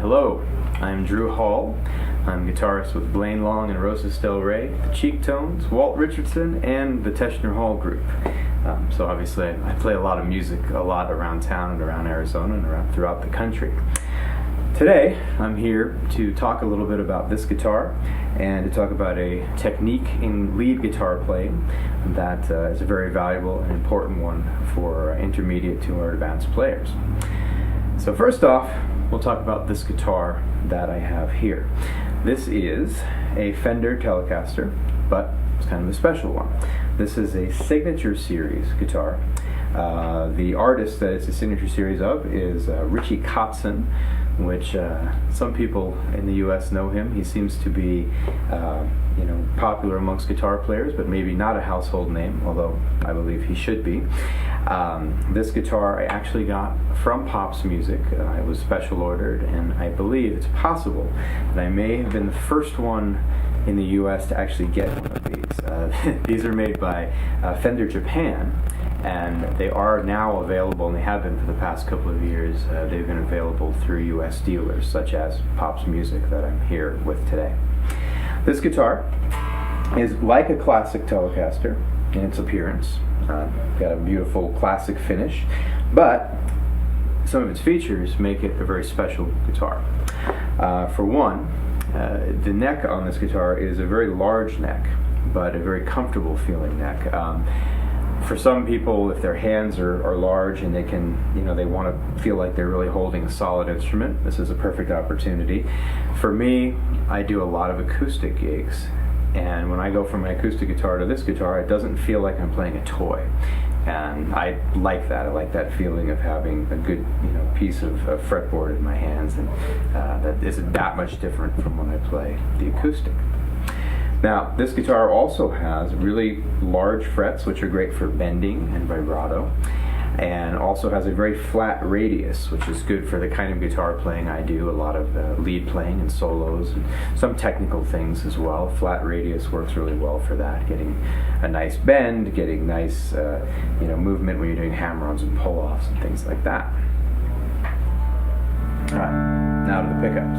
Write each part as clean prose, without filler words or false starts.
Hello, I'm Drew Hall. I'm guitarist with Blaine Long and Rosa Stel Ray, the Cheektones, Walt Richardson, and the Teschner Hall Group. So obviously I play a lot of music a lot around town and around Arizona and around throughout the country. Today I'm here to talk a little bit about this guitar and to talk about a technique in lead guitar playing that is a very valuable and important one for intermediate to or advanced players. So first off, we'll talk about this guitar that I have here. This is a Fender Telecaster, but it's kind of a special one. This is a Signature Series guitar. The artist that it's a Signature Series of is Richie Kotzen, which some people in the U.S. know him. He seems to be popular amongst guitar players, but maybe not a household name, although I believe he should be. This guitar I actually got from Pops Music. It was special ordered, and I believe it's possible that I may have been the first one in the U.S. to actually get one of these. These are made by Fender Japan, and they are now available, and they have been for the past couple of years. They've been available through U.S. dealers such as Pops Music that I'm here with today. This guitar is like a classic Telecaster in its appearance. Got a beautiful classic finish, but some of its features make it a very special guitar. For one, the neck on this guitar is a very large neck, but a very comfortable feeling neck. For some people, if their hands are large and they want to feel like they're really holding a solid instrument, this is a perfect opportunity. For me, I do a lot of acoustic gigs, and when I go from my acoustic guitar to this guitar, it doesn't feel like I'm playing a toy. And I like that. I like that feeling of having a good, piece of fretboard in my hands, and that isn't that much different from when I play the acoustic. Now, this guitar also has really large frets, which are great for bending and vibrato, and also has a very flat radius, which is good for the kind of guitar playing I do, a lot of lead playing and solos, and some technical things as well. Flat radius works really well for that, getting a nice bend, getting nice movement when you're doing hammer-ons and pull-offs and things like that. All right, now to the pickups.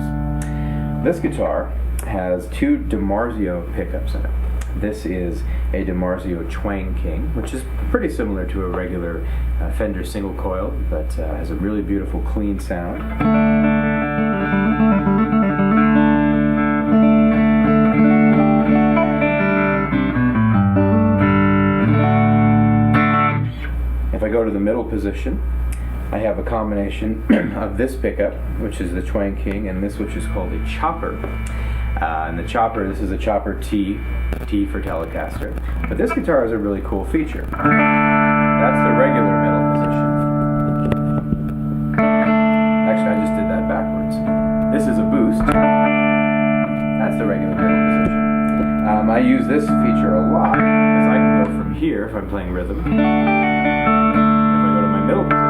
This guitar has two DiMarzio pickups in it. This is a DiMarzio Twang King, which is pretty similar to a regular Fender single coil, but has a really beautiful clean sound. If I go to the middle position, I have a combination of this pickup, which is the Twang King, and this, which is called a chopper. And the chopper, this is a chopper T for Telecaster. But this guitar has a really cool feature. That's the regular middle position. Actually, I just did that backwards. This is a boost. That's the regular middle position. I use this feature a lot, because I can go from here, if I'm playing rhythm. If I go to my middle position,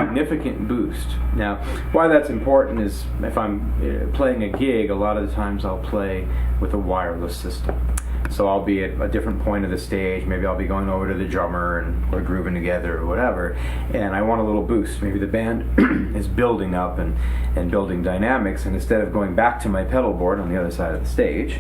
significant boost. Now, why that's important is if I'm playing a gig, a lot of the times I'll play with a wireless system. So I'll be at a different point of the stage, maybe I'll be going over to the drummer and we're grooving together or whatever, and I want a little boost. Maybe the band is building up and building dynamics, and instead of going back to my pedal board on the other side of the stage,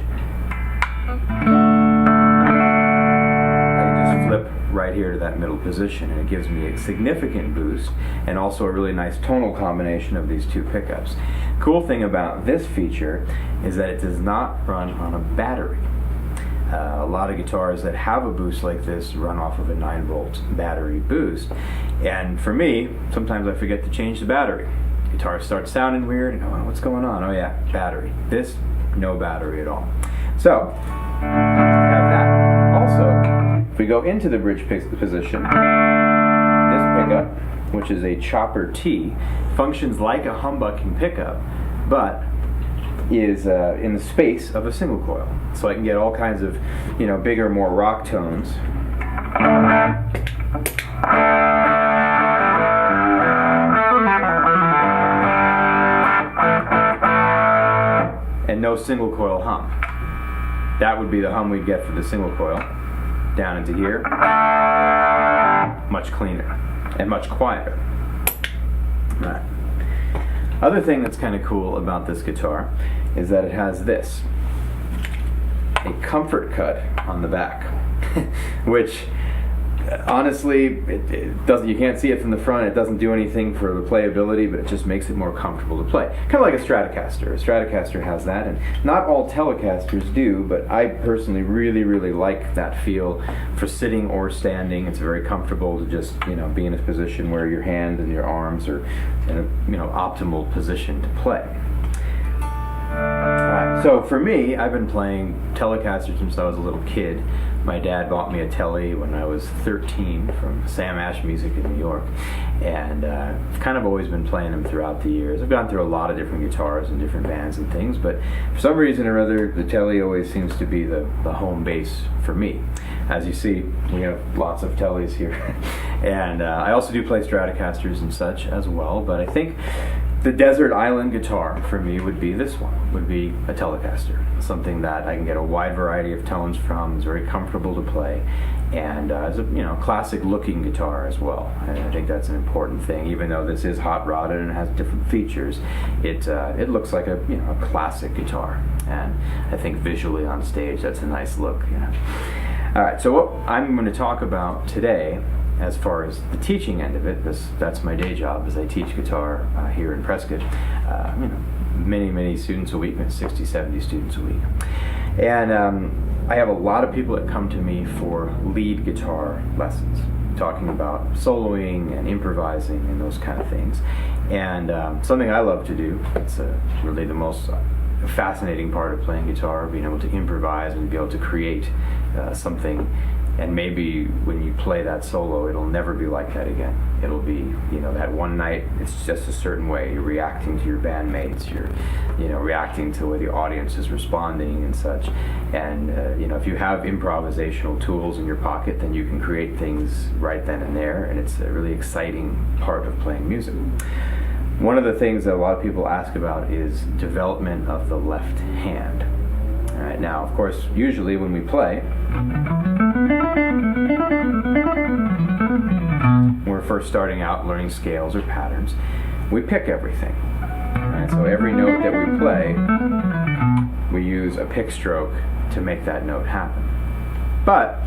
flip right here to that middle position, and it gives me a significant boost and also a really nice tonal combination of these two pickups. Cool thing about this feature is that it does not run on a battery. A lot of guitars that have a boost like this run off of a 9-volt battery boost, and for me, sometimes I forget to change the battery. Guitar starts sounding weird and go, oh, what's going on? Oh yeah, battery. This, no battery at all. So, have that. Also, if we go into the bridge position, this pickup, which is a chopper T, functions like a humbucking pickup, but is in the space of a single coil. So I can get all kinds of, bigger, more rock tones. And no single coil hum. That would be the hum we'd get for the single coil. Down into here, much cleaner and much quieter. Right. Other thing that's kind of cool about this guitar is that it has this, a comfort cut on the back, which honestly, it doesn't. You can't see it from the front. It doesn't do anything for the playability, but it just makes it more comfortable to play. Kind of like a Stratocaster. A Stratocaster has that, and not all Telecasters do. But I personally really like that feel for sitting or standing. It's very comfortable to just be in a position where your hand and your arms are in a optimal position to play. So for me, I've been playing Telecasters since I was a little kid. My dad bought me a Tele when I was 13 from Sam Ash Music in New York, and I've kind of always been playing them throughout the years. I've gone through a lot of different guitars and different bands and things, but for some reason or other, the Tele always seems to be the home base for me. As you see, we have lots of Teles here, and I also do play Stratocasters and such as well, but I think the desert island guitar for me would be this one, would be a Telecaster. Something that I can get a wide variety of tones from, is very comfortable to play, and is a classic looking guitar as well. And I think that's an important thing. Even though this is hot rodded and has different features, it looks like a classic guitar. And I think visually on stage that's a nice look. Alright, so what I'm going to talk about today, as far as the teaching end of it, that's my day job, as I teach guitar here in Prescott. Many students a week, 60, 70 students a week. And I have a lot of people that come to me for lead guitar lessons, talking about soloing and improvising and those kind of things. And something I love to do, it's really the most fascinating part of playing guitar, being able to improvise and be able to create something. And maybe when you play that solo, it'll never be like that again. It'll be, that one night, it's just a certain way. You're reacting to your bandmates, you're, reacting to the way the audience is responding and such. And, if you have improvisational tools in your pocket, then you can create things right then and there, and it's a really exciting part of playing music. One of the things that a lot of people ask about is development of the left hand. All right, now, of course, usually when we play, we're first starting out learning scales or patterns, we pick everything. Right? So every note that we play, we use a pick stroke to make that note happen. But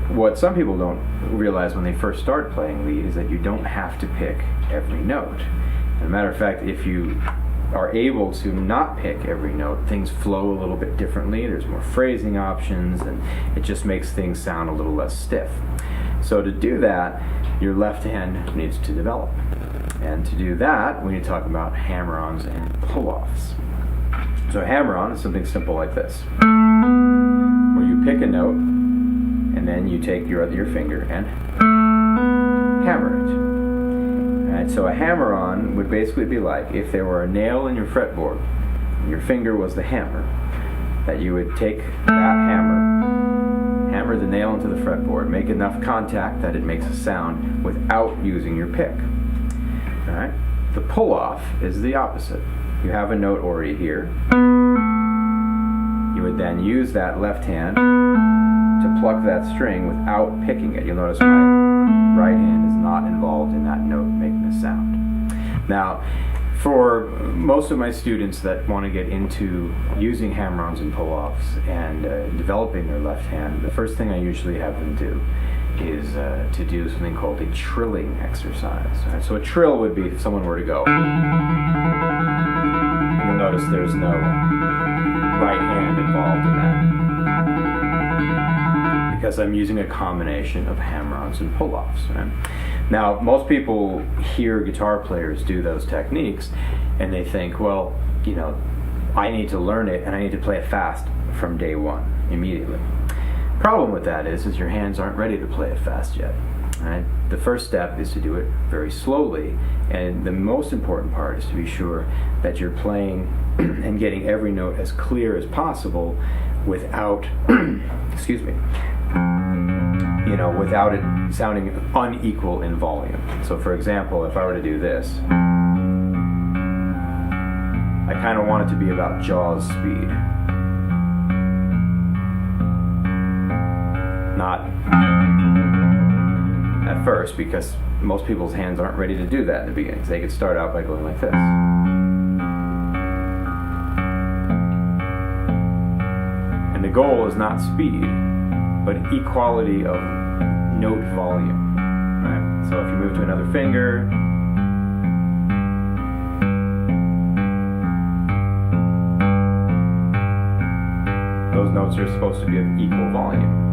what some people don't realize when they first start playing lead is that you don't have to pick every note. As a matter of fact, if you are able to not pick every note, things flow a little bit differently. There's more phrasing options, and it just makes things sound a little less stiff. So to do that, your left hand needs to develop. And to do that, we need to talk about hammer-ons and pull-offs. So a hammer-on is something simple like this, where you pick a note, and then you take your finger and hammer it. Right, so a hammer-on would basically be like if there were a nail in your fretboard, and your finger was the hammer, that you would take that hammer the nail into the fretboard, make enough contact that it makes a sound without using your pick. All right? The pull-off is the opposite. You have a note already here. You would then use that left hand to pluck that string without picking it. You'll notice my right hand is not involved in that note making a sound. Now, for most of my students that want to get into using hammer-ons and pull-offs and developing their left hand, the first thing I usually have them do is to do something called a trilling exercise. Right? So a trill would be if someone were to go. You'll notice there's no right hand involved in that, because I'm using a combination of hammer-ons and pull-offs. Right? Now, most people hear guitar players do those techniques, and they think, well, I need to learn it, and I need to play it fast from day one, immediately. Problem with that is your hands aren't ready to play it fast yet. Right? The first step is to do it very slowly, and the most important part is to be sure that you're playing and getting every note as clear as possible without, excuse me, without it sounding unequal in volume. So for example, if I were to do this, I kind of want it to be about Jaws speed. Not at first, because most people's hands aren't ready to do that in the beginning. So they could start out by going like this. goal is not speed, but equality of note volume. Right? So if you move to another finger, those notes are supposed to be of equal volume.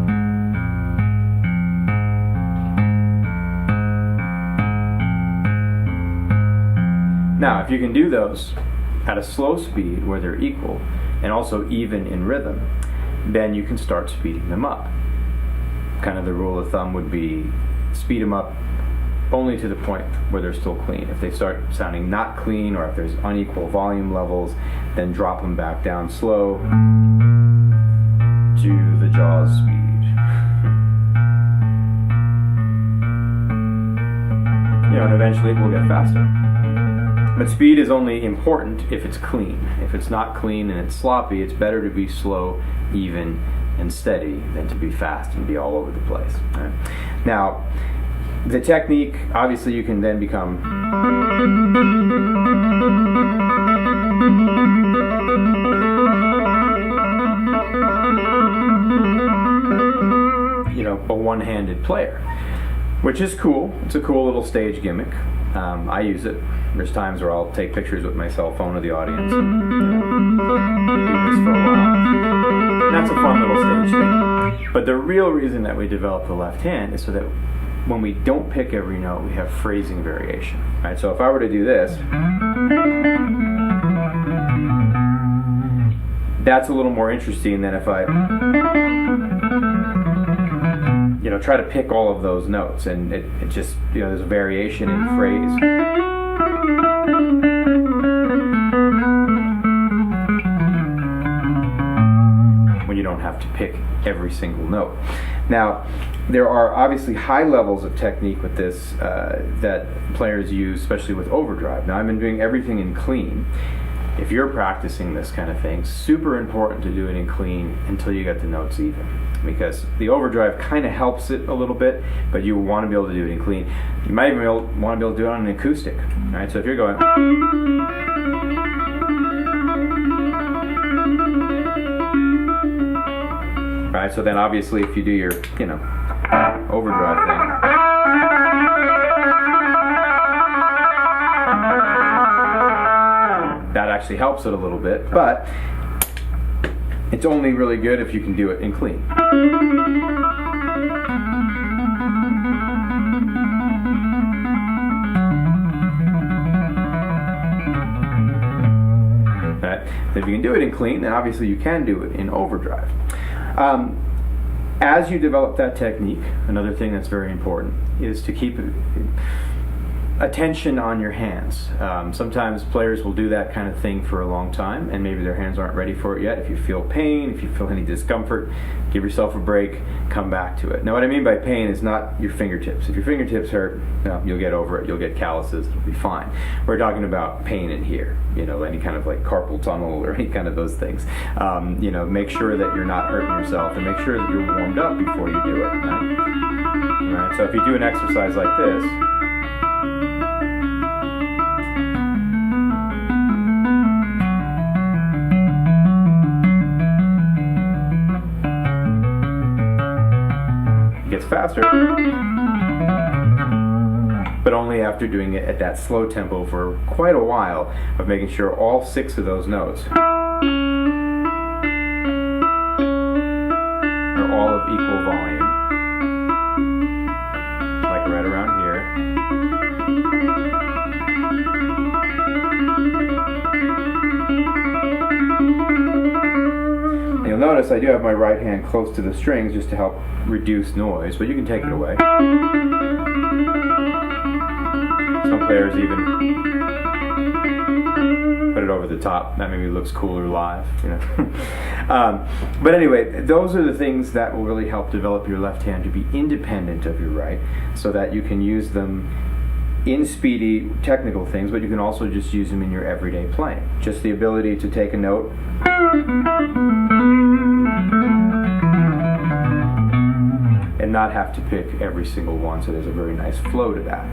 Now, if you can do those at a slow speed where they're equal and also even in rhythm, then you can start speeding them up. Kind of the rule of thumb would be speed them up only to the point where they're still clean. If they start sounding not clean or if there's unequal volume levels, then drop them back down slow to the Jaws speed. And eventually it will get faster. But speed is only important if it's clean. If it's not clean and it's sloppy, it's better to be slow, even, and steady than to be fast and be all over the place. Right? Now, the technique, obviously you can then become a one-handed player, which is cool. It's a cool little stage gimmick. I use it. There's times where I'll take pictures with my cell phone of the audience and do this for a while. And that's a fun little stage thing. But the real reason that we develop the left hand is so that when we don't pick every note, we have phrasing variation. Right? So if I were to do this, that's a little more interesting than if I try to pick all of those notes, and it just, there's a variation in phrase. When you don't have to pick every single note. Now, there are obviously high levels of technique with this that players use, especially with overdrive. Now, I've been doing everything in clean. If you're practicing this kind of thing, super important to do it in clean until you get the notes even. Because the overdrive kind of helps it a little bit, but you want to be able to do it in clean. You might even want to be able to do it on an acoustic. Right? So if you're going, right? So then obviously if you do your, overdrive thing, that actually helps it a little bit, but it's only really good if you can do it in clean. Right. If you can do it in clean, then obviously you can do it in overdrive. As you develop that technique, another thing that's very important is to keep attention on your hands. Sometimes players will do that kind of thing for a long time and maybe their hands aren't ready for it yet. If you feel pain, if you feel any discomfort, give yourself a break, come back to it. Now what I mean by pain is not your fingertips. If your fingertips hurt, you'll get over it, you'll get calluses, it'll be fine. We're talking about pain in here, any kind of like carpal tunnel or any kind of those things. Make sure that you're not hurting yourself and make sure that you're warmed up before you do it. Right? All right, so if you do an exercise like this, gets faster, but only after doing it at that slow tempo for quite a while of making sure all 6 of those notes are all of equal volume, like right around here. And you'll notice I do have my right hand close to the strings just to help reduce noise, but you can take it away. Some players even put it over the top. That maybe looks cooler live, But anyway, those are the things that will really help develop your left hand to be independent of your right, so that you can use them in speedy technical things, but you can also just use them in your everyday playing. Just the ability to take a note and not not have to pick every single one, so there's a very nice flow to that.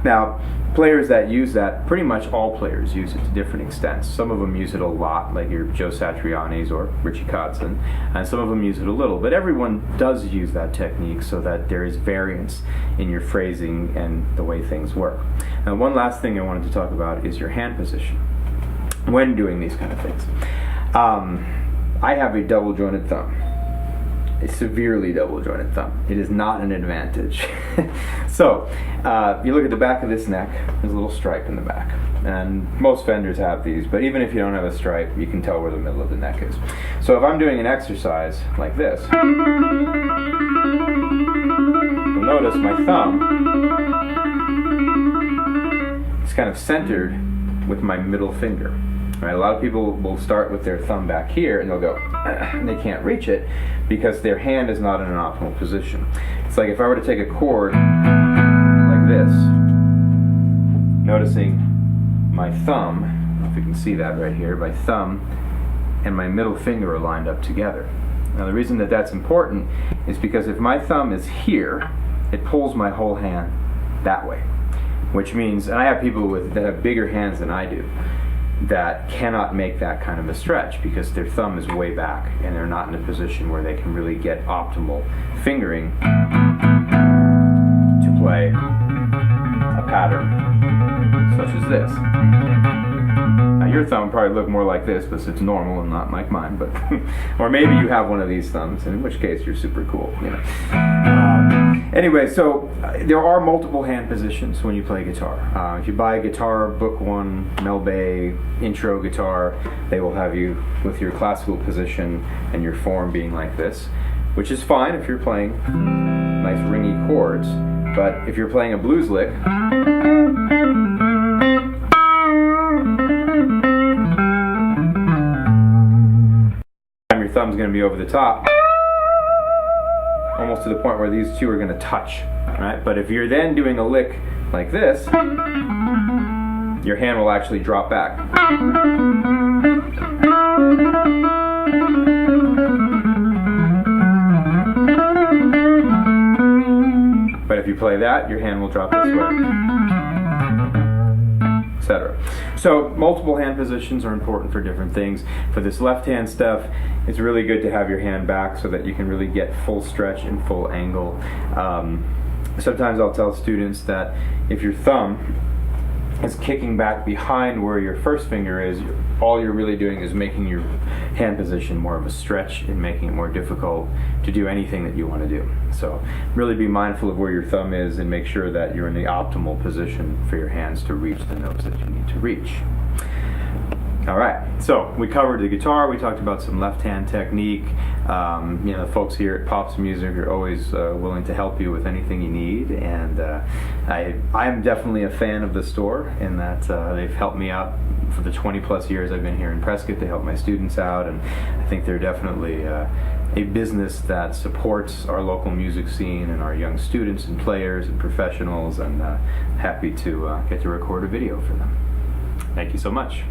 Now, players that use that, pretty much all players use it to different extents. Some of them use it a lot, like your Joe Satriani's or Richie Kotzen, and some of them use it a little, but everyone does use that technique so that there is variance in your phrasing and the way things work. Now, one last thing I wanted to talk about is your hand position when doing these kind of things. I have a double jointed thumb, a severely double jointed thumb. It is not an advantage. So, you look at the back of this neck, there's a little stripe in the back. And most Fenders have these, but even if you don't have a stripe, you can tell where the middle of the neck is. So if I'm doing an exercise like this, you'll notice my thumb is kind of centered with my middle finger. Right? A lot of people will start with their thumb back here and they'll go, and they can't reach it because their hand is not in an optimal position. It's like if I were to take a chord like this, noticing my thumb, I don't know if you can see that right here, my thumb and my middle finger are lined up together. Now the reason that that's important is because if my thumb is here, it pulls my whole hand that way. Which means, and I have people that have bigger hands than I do, that cannot make that kind of a stretch because their thumb is way back and they're not in a position where they can really get optimal fingering to play a pattern such as this. Now your thumb probably look more like this because it's normal and not like mine, but or maybe you have one of these thumbs, in which case you're super cool, you know. Anyway, so there are multiple hand positions when you play guitar. If you buy a guitar, book one, Mel Bay intro guitar, they will have you with your classical position and your form being like this, which is fine if you're playing nice ringy chords, but if you're playing a blues lick, your thumb's going to be over the top, almost to the point where these two are going to touch, right? But if you're then doing a lick like this, your hand will actually drop back. But if you play that, your hand will drop this way, etc. So multiple hand positions are important for different things. For this left hand stuff, it's really good to have your hand back so that you can really get full stretch and full angle. Sometimes I'll tell students that if your thumb is kicking back behind where your first finger is, all you're really doing is making your hand position more of a stretch and making it more difficult to do anything that you want to do. So really be mindful of where your thumb is and make sure that you're in the optimal position for your hands to reach the notes that you need to reach. Alright, so we covered the guitar, we talked about some left hand technique. You know, the folks here at Pops Music are always willing to help you with anything you need, and I'm definitely a fan of the store in that they've helped me out for the 20 plus years I've been here in Prescott. They help my students out, and I think they're definitely a business that supports our local music scene and our young students and players and professionals, and happy to get to record a video for them. Thank you so much.